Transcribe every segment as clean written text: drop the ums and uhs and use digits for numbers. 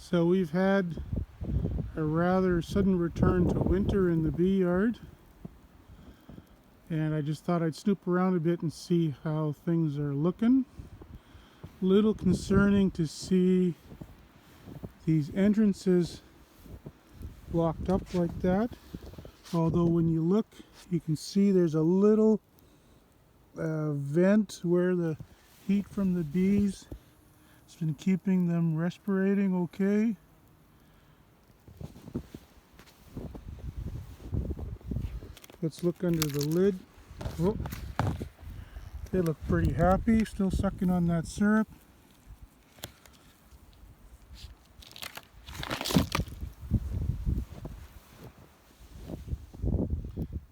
So we've had a rather sudden return to winter in the bee yard, and I just thought I'd snoop around a bit and see how things are looking. Little concerning to see these entrances blocked up like that, although when you look you can see there's a little vent where the heat from the bees has been keeping them respirating okay. Let's look under the lid. Oh, they look pretty happy, still sucking on that syrup.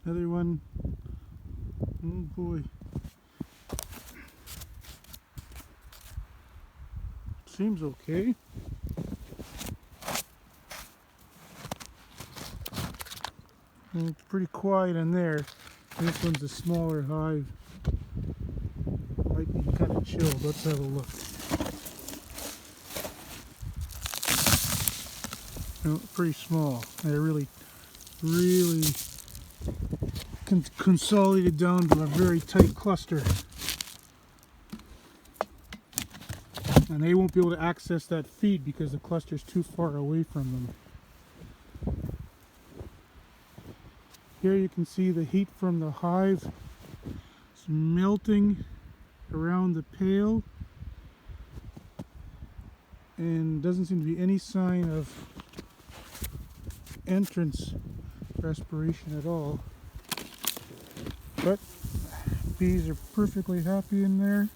Another one. Oh boy. Seems okay. Well, it's pretty quiet in there. This one's a smaller hive. Might be kind of chilled. Let's have a look. No, pretty small. They're really consolidated down to a very tight cluster. And they won't be able to access that feed because the cluster's too far away from them. Here you can see the heat from the hive. It's melting around the pail, and doesn't seem to be any sign of entrance respiration at all. But bees are perfectly happy in there.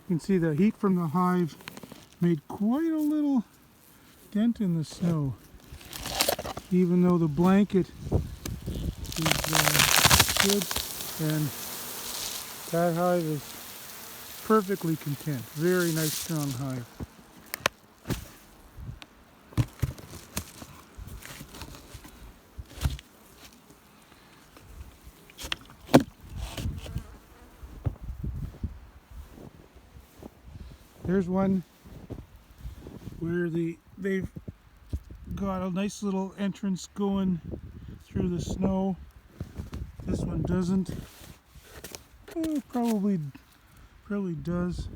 You can see the heat from the hive made quite a little dent in the snow, even though the blanket is good, and that hive is perfectly content. Very nice strong hive. There's one where they've got a nice little entrance going through the snow. This one doesn't. Oh, probably does.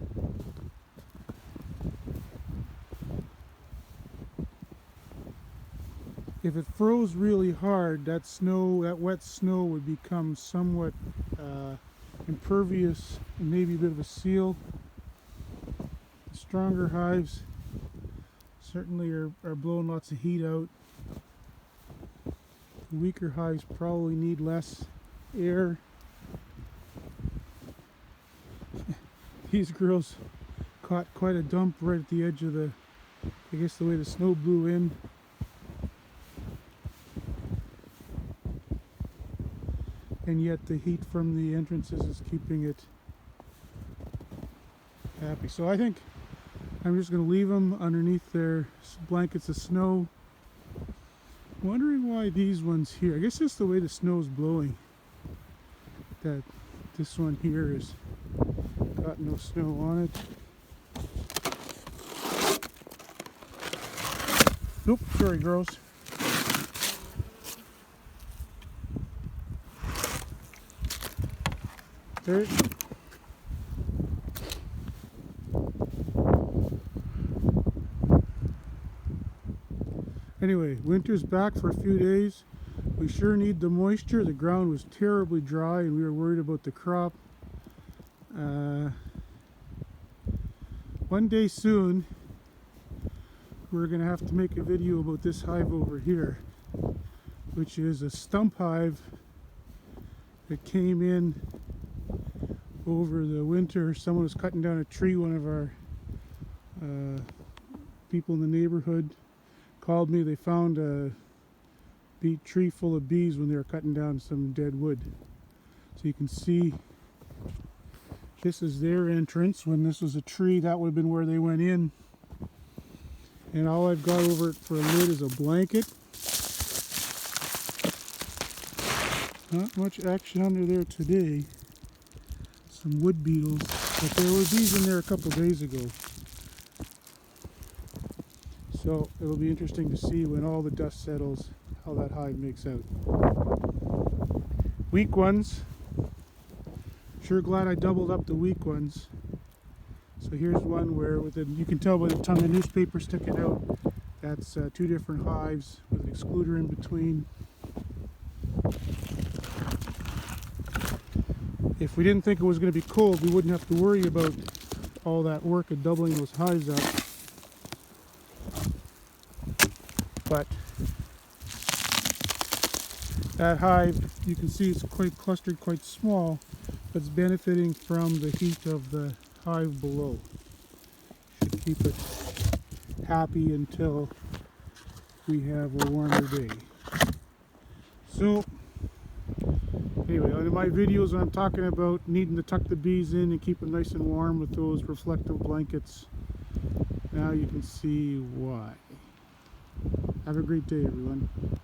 If it froze really hard, that wet snow would become somewhat impervious and maybe a bit of a seal. Stronger hives certainly are blowing lots of heat out. The weaker hives probably need less air. These girls caught quite a dump right at the edge of the way the snow blew in. And yet the heat from the entrances is keeping it happy. So I think I'm just going to leave them underneath their blankets of snow. Wondering why these ones here. I guess it's the way the snow is blowing, that this one here has got no snow on it. Nope, sorry girls. There. Anyway, winter's back for a few days. We sure need the moisture. The ground was terribly dry and we were worried about the crop. One day soon we're going to have to make a video about this hive over here, which is a stump hive that came in over the winter. Someone was cutting down a tree. One of our people in the neighborhood called me. They found a tree full of bees when they were cutting down some dead wood. So you can see this is their entrance. When this was a tree, that would have been where they went in. And all I've got over it for a lid is a blanket. Not much action under there today. some wood beetles, but there were bees in there a couple days ago. So it'll be interesting to see when all the dust settles how that hive makes out. Weak ones, sure glad I doubled up the weak ones. So here's one where you can tell by the ton of newspaper sticking out, that's two different hives with an excluder in between. If we didn't think it was going to be cold, we wouldn't have to worry about all that work of doubling those hives up. But that hive, you can see it's quite clustered, quite small, but it's benefiting from the heat of the hive below. Should keep it happy until we have a warmer day. So anyway, in my videos I'm talking about needing to tuck the bees in and keep them nice and warm with those reflective blankets. Now you can see why. Have a great day, everyone.